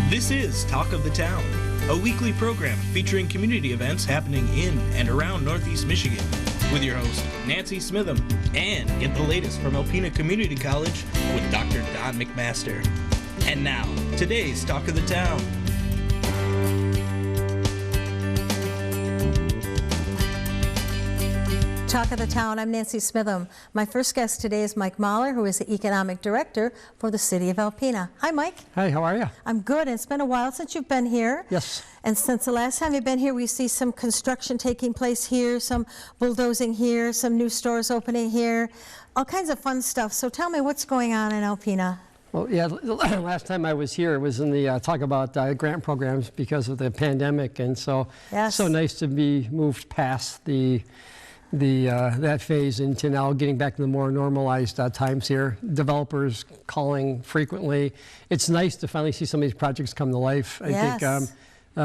This is Talk of the Town, a weekly program featuring community events happening in and around Northeast Michigan, with your host, Nancy Smitham, and get the latest from Alpena Community College with Dr. Don McMaster. And now, today's Talk of the Town. Talk of the Town, I'm Nancy Smitham. My first guest today is Mike Mahler, who is the Economic Director for the City of Alpena. Hi, Mike. Hi, how are you? I'm good, and it's been a while since you've been here. Yes. And since the last time you've been here, we see some construction taking place here, some bulldozing here, some new stores opening here, all kinds of fun stuff. So tell me what's going on in Alpena. Well, yeah, last time I was here, it was in the talk about grant programs because of the pandemic, and so Yes. so nice to be moved past that phase into now getting back to the more normalized times here. Developers calling frequently. It's nice to finally see some of these projects come to life. I Yes. think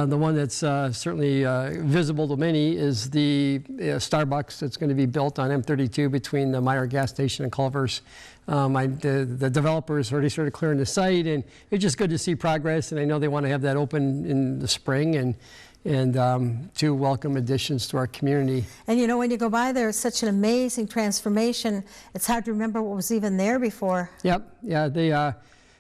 the one that's certainly visible to many is the Starbucks that's going to be built on M32 between the Mahler gas station and Culver's. The developers already started clearing the site, and it's just good to see progress, and I know they want to have that open in the spring, and two welcome additions to our community. And you know, when you go by there, it's such an amazing transformation. It's hard to remember what was even there before. Yep, yeah,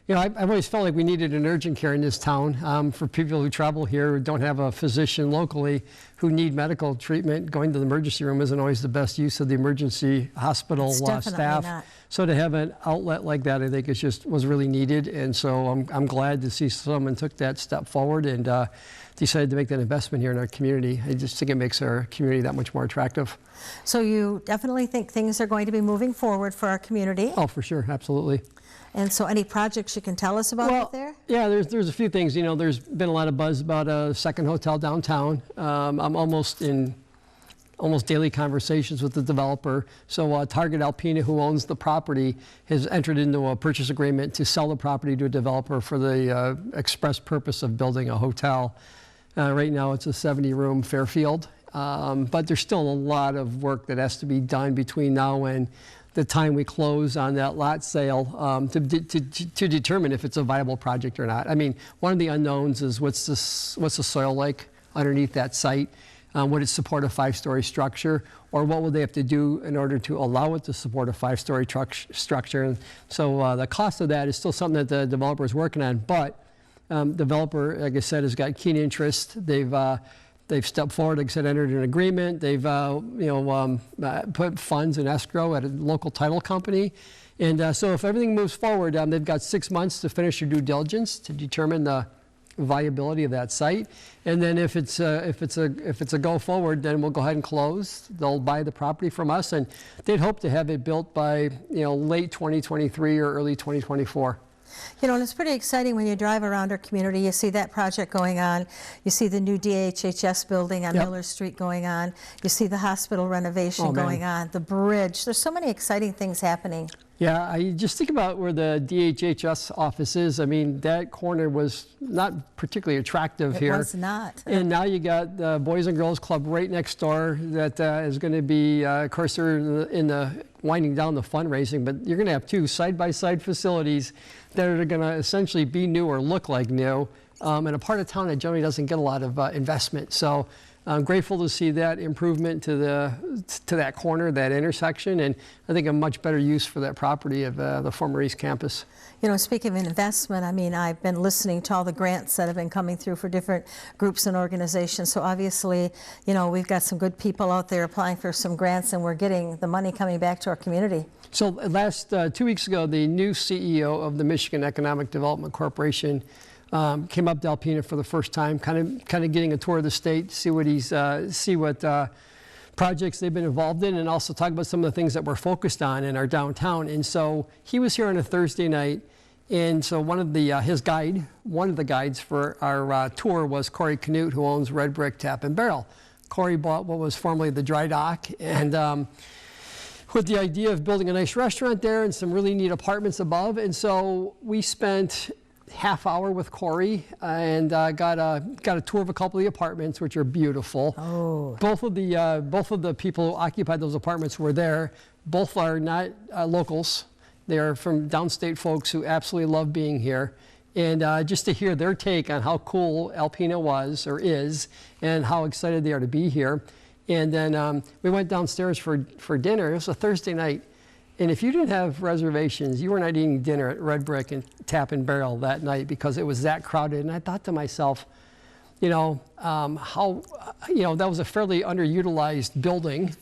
you know, I've always felt like we needed an urgent care in this town for people who travel here who don't have a physician locally who need medical treatment. Going to the emergency room isn't always the best use of the emergency hospital staff. Not. So to have an outlet like that, I think was really needed. And so I'm glad to see someone took that step forward and decided to make that investment here in our community. I just think it makes our community that much more attractive. So you definitely think things are going to be moving forward for our community? Oh, for sure, absolutely. And so any projects you can tell us about out there? Yeah, there's a few things. You know, there's been a lot of buzz about a second hotel downtown. I'm almost in daily conversations with the developer. So Target Alpena, who owns the property, has entered into a purchase agreement to sell the property to a developer for the express purpose of building a hotel. Right now it's a 70-room Fairfield, but there's still a lot of work that has to be done between now and the time we close on that lot sale to determine if it's a viable project or not. I mean, one of the unknowns is what's the soil like underneath that site? Would it support a 5-story structure, or what would they have to do in order to allow it to support a 5-story structure? And so the cost of that is still something that the developer is working on, but developer, like I said, has got keen interest. They've stepped forward, like I said, entered an agreement. They've put funds in escrow at a local title company. And so if everything moves forward, they've got 6 months to finish their due diligence to determine the viability of that site. And then if it's a go forward, then we'll go ahead and close. They'll buy the property from us, and they'd hope to have it built by late 2023 or early 2024. You know, and it's pretty exciting when you drive around our community. You see that project going on. You see the new DHHS building on Miller Street going on. You see the hospital renovation going on, the bridge. There's so many exciting things happening. Yeah, I just think about where the DHHS office is. I mean, that corner was not particularly attractive here. It was not. And now you got the Boys and Girls Club right next door that is going to be, of course, they're in the winding down the fundraising, but you're going to have two side-by-side facilities that are going to essentially be new or look like new in a part of town that generally doesn't get a lot of investment. So I'm grateful to see that improvement to that corner, that intersection, and I think a much better use for that property of the former East Campus. You know, speaking of investment, I mean, I've been listening to all the grants that have been coming through for different groups and organizations. So obviously, you know, we've got some good people out there applying for some grants, and we're getting the money coming back to our community. So last 2 weeks ago, the new CEO of the Michigan Economic Development Corporation came up to Alpena for the first time, kind of getting a tour of the state, see what projects they've been involved in, and also talk about some of the things that we're focused on in our downtown. And so he was here on a Thursday night, and so one of the guides for our tour was Corey Canute, who owns Red Brick Tap and Barrel. Corey bought what was formerly the Dry Dock, and with the idea of building a nice restaurant there and some really neat apartments above. And so we spent half hour with Corey and got a tour of a couple of the apartments, which are beautiful. Oh. Both of the people who occupied those apartments were there. Both are not locals. They are from downstate folks who absolutely love being here. And just to hear their take on how cool Alpena was or is and how excited they are to be here. And then we went downstairs for dinner. It was a Thursday night. And if you didn't have reservations, you were not eating dinner at Red Brick and Tap and Barrel that night because it was that crowded. And I thought to myself, you know, that was a fairly underutilized building.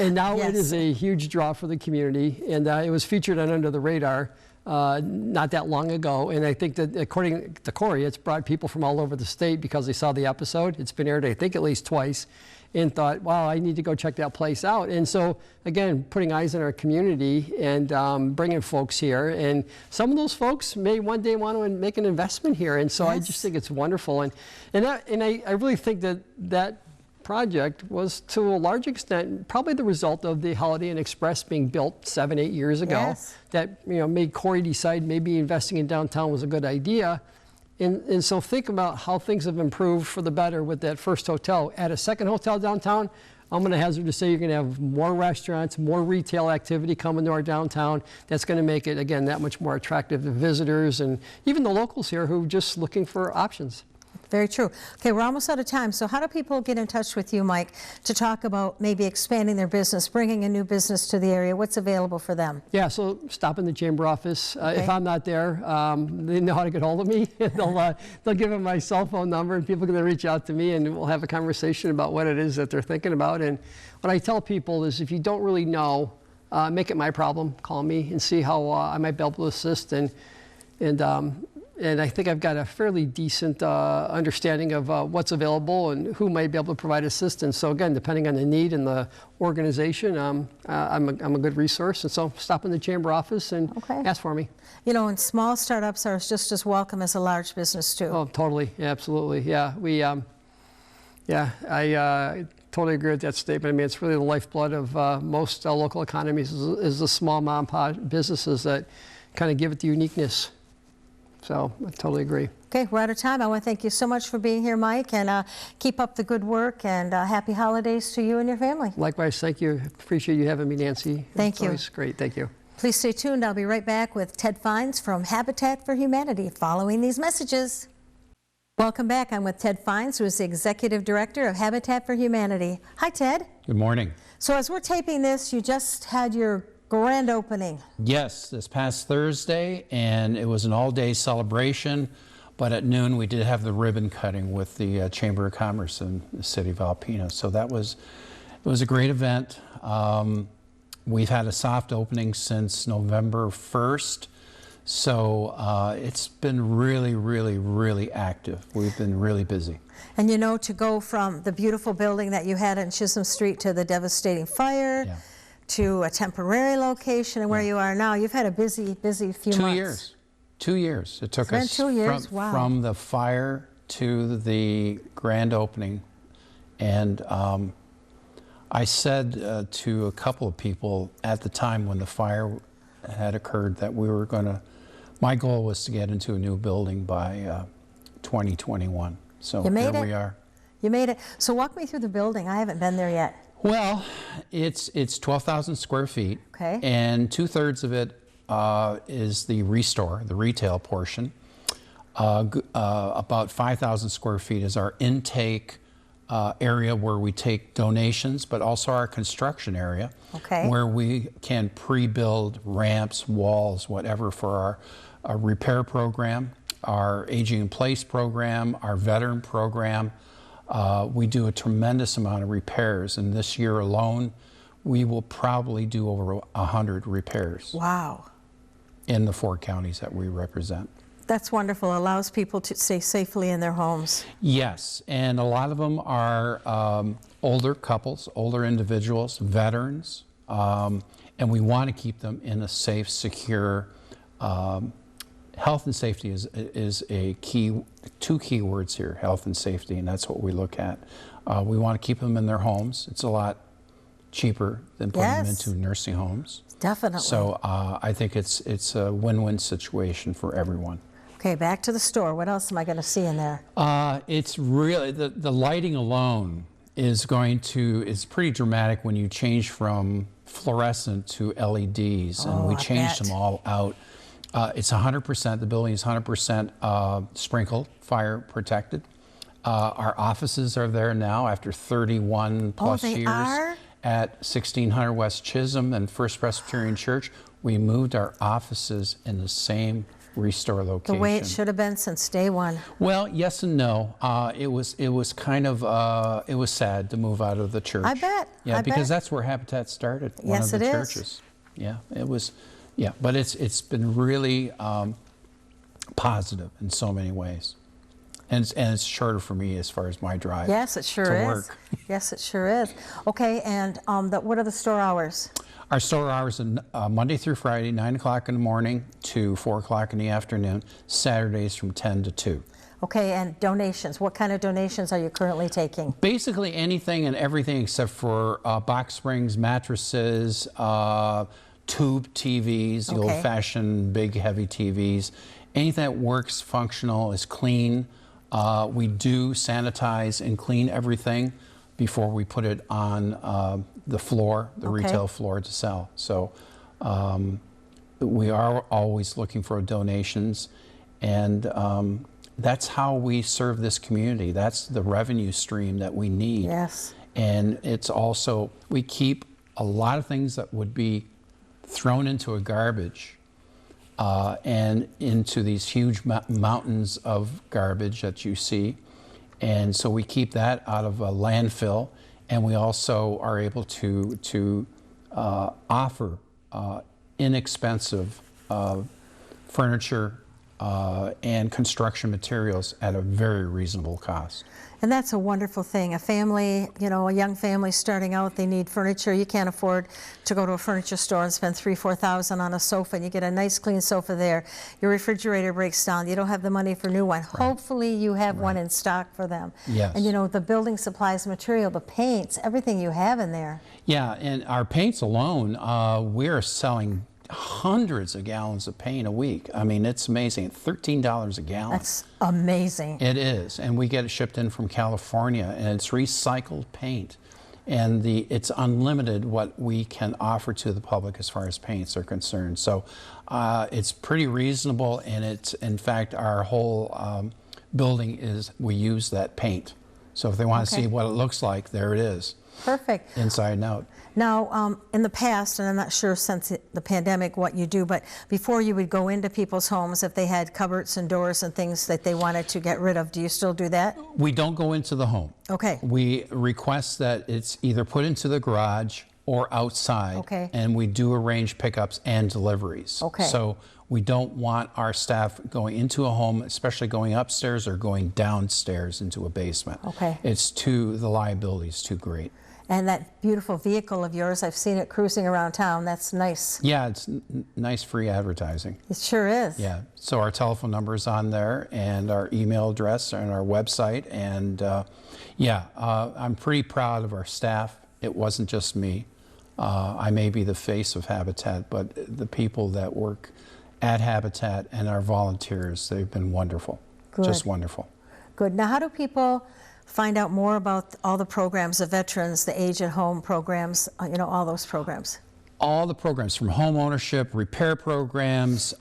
And now Yes. it is a huge draw for the community. And it was featured on Under the Radar not that long ago. And I think that according to Corey, it's brought people from all over the state because they saw the episode. It's been aired, I think, at least twice. And thought, wow, I need to go check that place out. And so, again, putting eyes on our community and bringing folks here. And some of those folks may one day want to make an investment here. And so I just think it's wonderful. And I really think that project was, to a large extent, probably the result of the Holiday Inn Express being built 7-8 years ago. Yes. That made Corey decide maybe investing in downtown was a good idea. And so think about how things have improved for the better with that first hotel. Add a second hotel downtown, I'm going to hazard to say you're going to have more restaurants, more retail activity coming to our downtown. That's going to make it, again, that much more attractive to visitors and even the locals here who are just looking for options. Very true. Okay, we're almost out of time. So how do people get in touch with you, Mike, to talk about maybe expanding their business, bringing a new business to the area? What's available for them? Yeah, so stop in the chamber office. Okay. If I'm not there, they know how to get hold of me. They'll give them my cell phone number, and people can reach out to me, and we'll have a conversation about what it is that they're thinking about. And what I tell people is if you don't really know, make it my problem. Call me and see how I might be able to assist. And I think I've got a fairly decent understanding of what's available and who might be able to provide assistance. So again, depending on the need and the organization, I'm a good resource. And so stop in the chamber office and ask for me. You know, and small startups are just as welcome as a large business too. Oh, totally. Yeah, absolutely. Yeah, I totally agree with that statement. I mean, it's really the lifeblood of most local economies is the small mom and pop businesses that kind of give it the uniqueness. So I totally agree. Okay, we're out of time. I want to thank you so much for being here, Mike, and keep up the good work, and happy holidays to you and your family. Likewise, thank you. Appreciate you having me, Nancy. Thank you. It's great. Thank you. Please stay tuned. I'll be right back with Ted Fines from Habitat for Humanity following these messages. Welcome back. I'm with Ted Fines, who is the Executive Director of Habitat for Humanity. Hi, Ted. Good morning. So as we're taping this, you just had your grand opening. Yes, this past Thursday, and it was an all-day celebration, but at noon we did have the ribbon cutting with the Chamber of Commerce in the city of Alpena. So it was a great event. We've had a soft opening since November 1st, so it's been really, really, really active. We've been really busy. And you know, to go from the beautiful building that you had on Chisholm Street to the devastating fire, to a temporary location and where you are now, you've had a busy few months. 2 years. It took us 2 years. from the fire to the grand opening. And I said to a couple of people at the time when the fire had occurred that we were my goal was to get into a new building by 2021. So here we are. You made it. So walk me through the building. I haven't been there yet. Well, it's 12,000 square feet, and 2/3 of it is the restore, the retail portion. About 5,000 square feet is our intake area where we take donations, but also our construction area, where we can pre-build ramps, walls, whatever for our repair program, our aging in place program, our veteran program. We do a tremendous amount of repairs, and this year alone, we will probably do over 100 repairs. Wow. In the 4 counties that we represent. That's wonderful. Allows people to stay safely in their homes. Yes, and a lot of them are older couples, older individuals, veterans, and we want to keep them in a safe, secure. Health and safety is a key, 2 key words here, health and safety, and that's what we look at. We want to keep them in their homes. It's a lot cheaper than putting them into nursing homes. Definitely. So I think it's a win-win situation for everyone. Okay, back to the store. What else am I going to see in there? It's really, the lighting alone is pretty dramatic when you change from fluorescent to LEDs, and we changed them all out. It's 100%, the building is 100% sprinkled, fire protected. Our offices are there now after 31 plus they years are? at 1600 West Chisholm and First Presbyterian Church. We moved our offices in the same restore location. The way it should have been since day one. Well, yes and no. It was kind of it was sad to move out of the church. I bet. Yeah, I because bet. that's where Habitat started. Yes, one of the it is. churches. Yeah, it was. Yeah, but it's been really positive in so many ways, and it's shorter for me as far as my drive. Yes, it sure to is. work. Yes, it sure is. Okay, and what are the store hours? Our store hours are Monday through Friday, 9 o'clock in the morning to 4 o'clock in the afternoon. Saturdays from 10 to 2. Okay, and donations. What kind of donations are you currently taking? Basically anything and everything except for box springs, mattresses, tube TVs, the Okay. old-fashioned big heavy TVs. Anything that works, functional, is clean. We do sanitize and clean everything before we put it on the floor, the Okay. retail floor to sell. So we are always looking for donations, and that's how we serve this community. That's the revenue stream that we need. Yes. And it's also, we keep a lot of things that would be thrown into a garbage and into these huge mountains of garbage that you see. And so we keep that out of a landfill, and we also are able to offer inexpensive furniture and construction materials at a very reasonable cost. And that's a wonderful thing. A family, you know, a young family starting out, they need furniture. You can't afford to go to a furniture store and spend $3,000 to $4,000 on a sofa, and you get a nice clean sofa there. Your refrigerator breaks down. You don't have the money for a new one. Right. Hopefully you have one in stock for them. Yes. And you know, the building supplies, material, the paints, everything you have in there. Yeah, and our paints alone, we're selling hundreds of gallons of paint a week. I mean, it's amazing. $13 a gallon. That's amazing. It is, and we get it shipped in from California, and it's recycled paint. And it's unlimited what we can offer to the public as far as paints are concerned. So it's pretty reasonable, and it's, in fact, our whole building is, we use that paint. So if they want to see what it looks like, there it is. Perfect. Inside and out. Now, in the past, and I'm not sure since the pandemic what you do, but before you would go into people's homes if they had cupboards and doors and things that they wanted to get rid of. Do you still do that? We don't go into the home. Okay. We request that it's either put into the garage or outside. Okay. And we do arrange pickups and deliveries. Okay. So we don't want our staff going into a home, especially going upstairs or going downstairs into a basement. Okay. The liability is too great. And that beautiful vehicle of yours, I've seen it cruising around town. That's nice. Yeah, it's nice free advertising. It sure is. Yeah, so our telephone number is on there, and our email address and our website. And I'm pretty proud of our staff. It wasn't just me. I may be the face of Habitat, but the people that work at Habitat and our volunteers, they've been wonderful. Good. Just wonderful. Good. Now, how do people find out more about all the programs, the veterans, the age at home programs, you know, all those programs? All the programs, from home ownership, repair programs,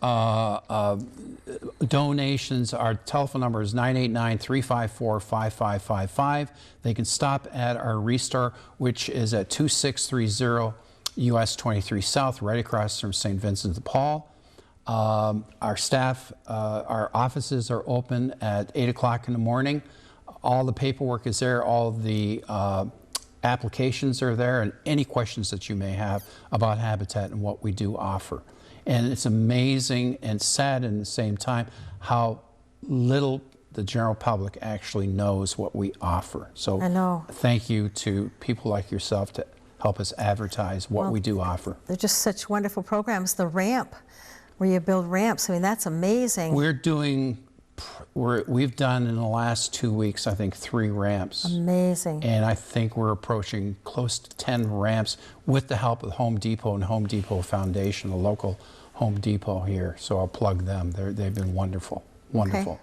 donations. Our telephone number is 989-354-5555. They can stop at our Restore, which is at 2630 US 23 South, right across from St. Vincent de Paul. Our staff, our offices are open at 8 o'clock in the morning. All the paperwork is there, all the applications are there, and any questions that you may have about Habitat and what we do offer. And it's amazing and sad at the same time how little the general public actually knows what we offer. So I know. Thank you to people like yourself to help us advertise what we do offer. They're just such wonderful programs. The ramp, where you build ramps, I mean, that's amazing. We've done in the last 2 weeks, I think, 3 ramps. Amazing. And I think we're approaching close to 10 ramps with the help of Home Depot and Home Depot Foundation, a local Home Depot here. So I'll plug them. They've been wonderful, wonderful. Okay.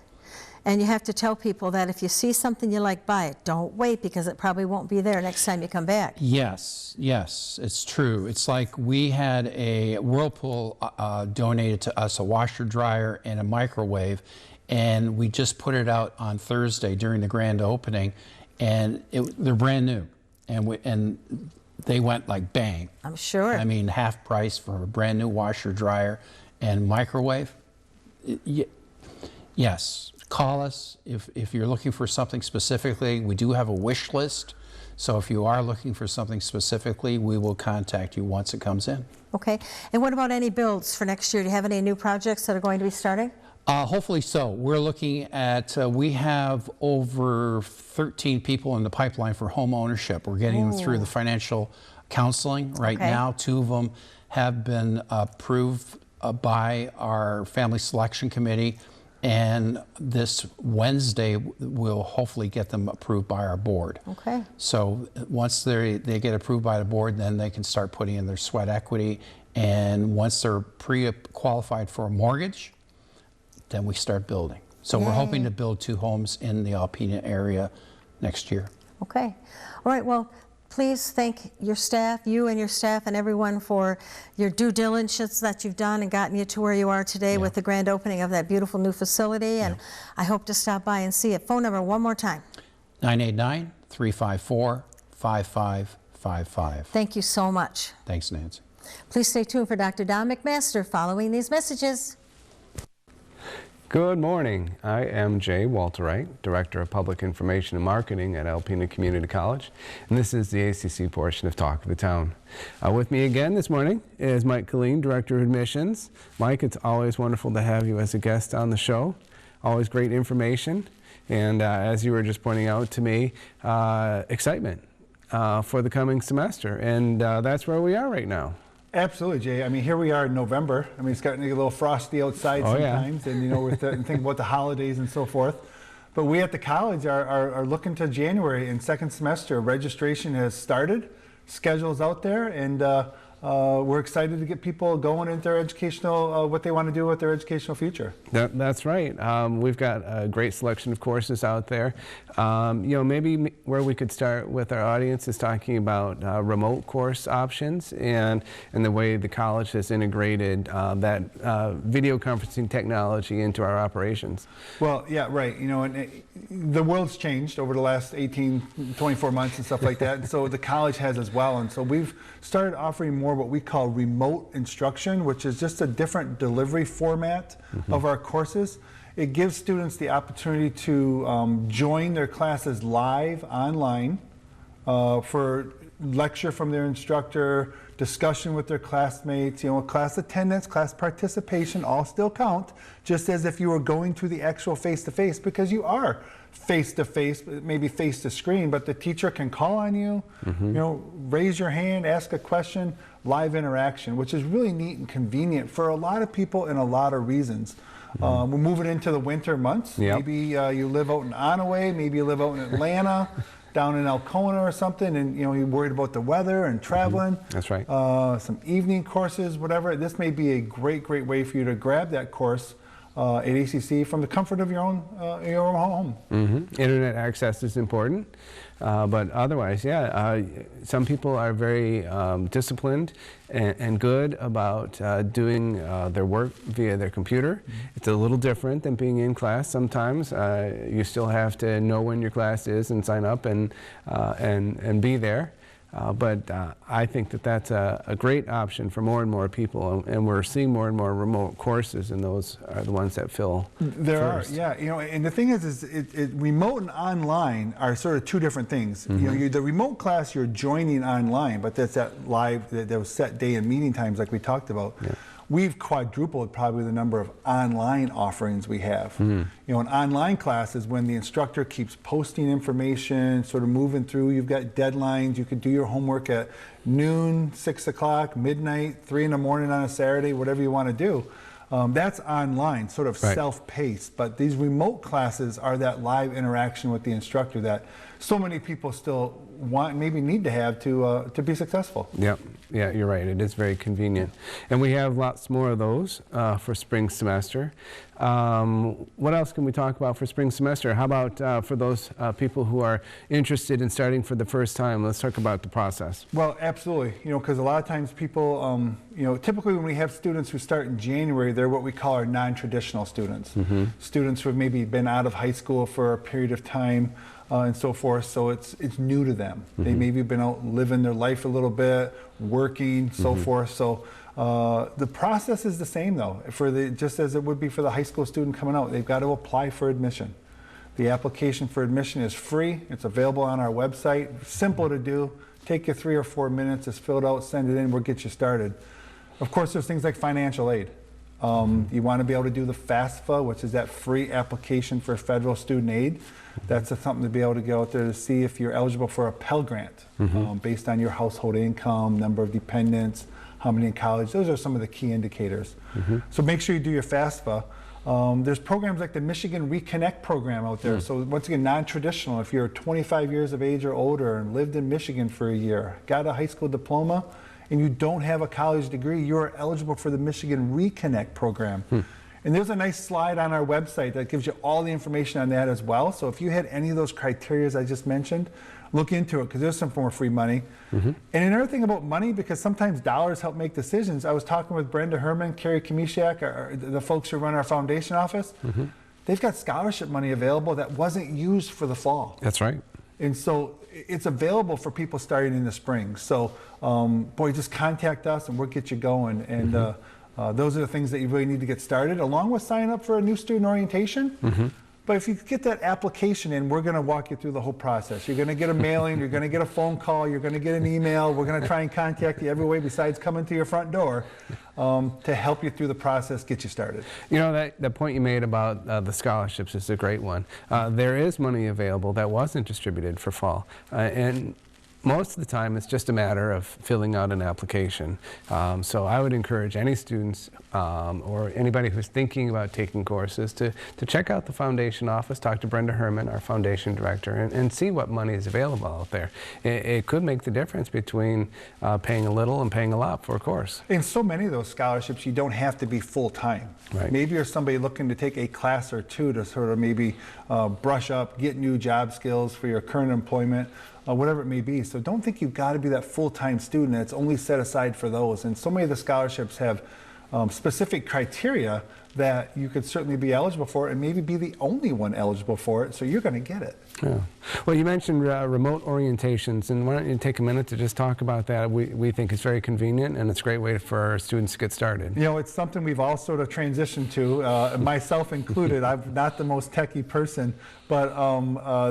And you have to tell people that if you see something you like, buy it. Don't wait, because it probably won't be there next time you come back. Yes, yes, it's true. It's like we had a Whirlpool donated to us a washer, dryer, and a microwave, and we just put it out on Thursday during the grand opening, and they're brand new, and they went like bang. I'm sure. I mean, half price for a brand new washer, dryer, and microwave. Yes, call us if you're looking for something specifically. We do have a wish list, so if you are looking for something specifically, we will contact you once it comes in. Okay. And what about any builds for next year? Do you have any new projects that are going to be starting? Hopefully so. We're looking at, we have over 13 people in the pipeline for home ownership. We're getting them through the financial counseling right now. 2 of them have been approved by our family selection committee, and this Wednesday we'll hopefully get them approved by our board. Okay. So once they get approved by the board, then they can start putting in their sweat equity, and once they're pre-qualified for a mortgage, then we start building. So we're hoping to build 2 homes in the Alpena area next year. Okay. All right. Well, please thank your staff, you and your staff and everyone, for your due diligence that you've done and gotten you to where you are today with the grand opening of that beautiful new facility. And I hope to stop by and see it. Phone number one more time. 989-354-5555. Thank you so much. Thanks, Nancy. Please stay tuned for Dr. Don McMaster following these messages. Good morning. I am Jay Walterite, Director of Public Information and Marketing at Alpena Community College, and this is the ACC portion of Talk of the Town. With me again this morning is Mike Colleen, Director of Admissions. Mike, it's always wonderful to have you as a guest on the show. Always great information, and as you were just pointing out to me, excitement for the coming semester, and that's where we are right now. Absolutely, Jay. I mean, here we are in November. I mean, it's gotten a little frosty outside sometimes, and you know, we're thinking about the holidays and so forth. But we at the college are looking to January and second semester. Registration has started, schedule's out there, and we're excited to get people going into their educational, what they want to do with their educational future. That's right. We've got a great selection of courses out there. You know, maybe where we could start with our audience is talking about remote course options and the way the college has integrated that video conferencing technology into our operations. Well, yeah, right. You know, and the world's changed over the last 18, 24 months and stuff like that. And so the college has as well. And so we've started offering more what we call remote instruction, which is just a different delivery format of our courses. It gives students the opportunity to join their classes live online for lecture from their instructor, discussion with their classmates, you know, class attendance, class participation, all still count, just as if you were going to the actual face-to-face, because you are face-to-face, maybe face-to-screen, but the teacher can call on you, you know, raise your hand, ask a question, live interaction, which is really neat and convenient for a lot of people and a lot of reasons. We're moving into the winter months. Maybe you live out in Onaway, maybe you live out in Atlanta, down in Alcona or something, and you know, you're worried about the weather and traveling. That's right. Some evening courses, whatever. This may be a great way for you to grab that course at ACC from the comfort of your own home. Internet access is important, but otherwise, yeah, some people are very disciplined and good about doing their work via their computer. It's a little different than being in class sometimes. You still have to know when your class is and sign up and be there. But I think that that's a great option for more and more people, and we're seeing more and more remote courses, and those are the ones that fill first. Yeah. You know, and the thing is remote and online are sort of two different things. You know, the remote class you're joining online, but that's that live, those set day and meeting times like we talked about. We've quadrupled probably the number of online offerings we have. You know, an online class is when the instructor keeps posting information, sort of moving through. You've got deadlines. You could do your homework at noon, 6 o'clock, midnight, 3 in the morning on a Saturday, whatever you want to do. That's online, sort of self-paced. But these remote classes are that live interaction with the instructor that so many people still want, maybe need to have to be successful. Yep. Yeah, you're right. It is very convenient. And we have lots more of those for spring semester. What else can we talk about for spring semester? How about for those people who are interested in starting for the first time? Let's talk about the process. Well, absolutely. Because a lot of times people, typically when we have students who start in January, they're what we call our non-traditional students. Students who have maybe been out of high school for a period of time and so forth. So it's new to them. They maybe been out living their life a little bit, working, so forth. So the process is the same though, just as it would be for the high school student coming out. They've got to apply for admission. The application for admission is free. It's available on our website. Simple to do. Take you 3 or 4 minutes. It's filled out, send it in, we'll get you started. Of course, there's things like financial aid. You want to be able to do the FAFSA, which is that free application for federal student aid. That's something to be able to go out there to see if you're eligible for a Pell Grant based on your household income, number of dependents, how many in college. Those are some of the key indicators. So make sure you do your FAFSA. There's programs like the Michigan Reconnect program out there. So once again, non-traditional. If you're 25 years of age or older and lived in Michigan for a year, got a high school diploma, and you don't have a college degree, you're eligible for the Michigan Reconnect program. And there's a nice slide on our website that gives you all the information on that as well. So if you had any of those criteria I just mentioned, look into it because there's some form of free money. And another thing about money, because sometimes dollars help make decisions. I was talking with Brenda Herman, Carrie Kamishak, the folks who run our foundation office. They've got scholarship money available that wasn't used for the fall. That's right. And so it's available for people starting in the spring. So, boy, just contact us and we'll get you going. And those are the things that you really need to get started, along with signing up for a new student orientation. But if you get that application in, we're going to walk you through the whole process. You're going to get a mailing, you're going to get a phone call, you're going to get an email. We're going to try and contact you every way besides coming to your front door to help you through the process, get you started. You know, that point you made about the scholarships is a great one. There is money available that wasn't distributed for fall. And most of the time, it's just a matter of filling out an application. So I would encourage any students or anybody who's thinking about taking courses to check out the foundation office, talk to Brenda Herman, our foundation director, and see what money is available out there. It could make the difference between paying a little and paying a lot for a course. In so many of those scholarships, you don't have to be full-time. Right. Maybe you're somebody looking to take a class or two to sort of maybe brush up, get new job skills for your current employment. Whatever it may be. So don't think you've got to be that full-time student. It's only set aside for those. And so many of the scholarships have specific criteria that you could certainly be eligible for and maybe be the only one eligible for it. So you're going to get it. Yeah. Well, you mentioned remote orientations, and why don't you take a minute to just talk about that? We think it's very convenient, and it's a great way for our students to get started. You know, it's something we've all sort of transitioned to, myself included. I'm not the most techie person, but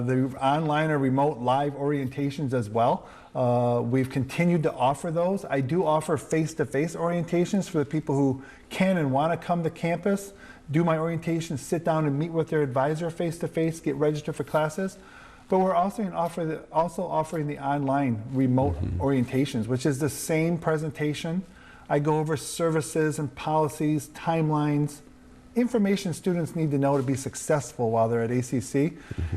the online or remote live orientations as well. We've continued to offer those. I do offer face-to-face orientations for the people who can and want to come to campus, do my orientation, sit down and meet with their advisor face-to-face, get registered for classes. But we're also offering the online remote orientations, which is the same presentation. I go over services and policies, timelines, information students need to know to be successful while they're at ACC.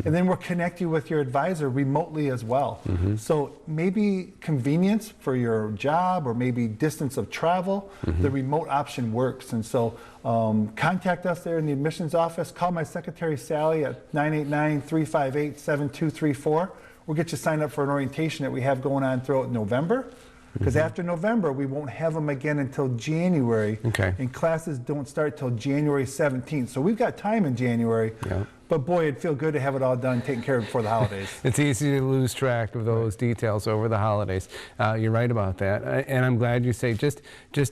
And then we'll connect you with your advisor remotely as well. So maybe convenience for your job or maybe distance of travel, the remote option works. And so contact us there in the admissions office. Call my secretary, Sally, at 989-358-7234. We'll get you signed up for an orientation that we have going on throughout November. Because after November, we won't have them again until January. And classes don't start till January 17th. So we've got time in January. But boy, it'd feel good to have it all done, taken care of before the holidays. It's easy to lose track of those details over the holidays. You're right about that. And I'm glad you say just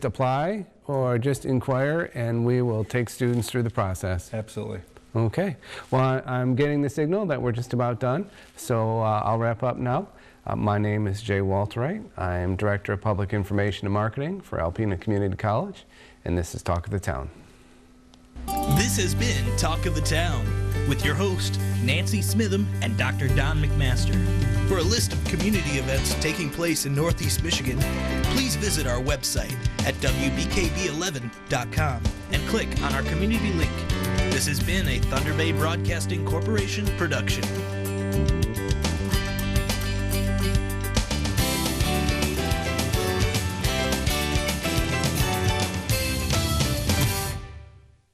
apply or just inquire, and we will take students through the process. Absolutely. Okay. Well, I'm getting the signal that we're just about done. So I'll wrap up now. My name is Jay Walterite. I am Director of Public Information and Marketing for Alpena Community College, and this is Talk of the Town. This has been Talk of the Town with your host, Nancy Smitham and Dr. Don McMaster. For a list of community events taking place in Northeast Michigan, please visit our website at wbkb11.com and click on our community link. This has been a Thunder Bay Broadcasting Corporation production.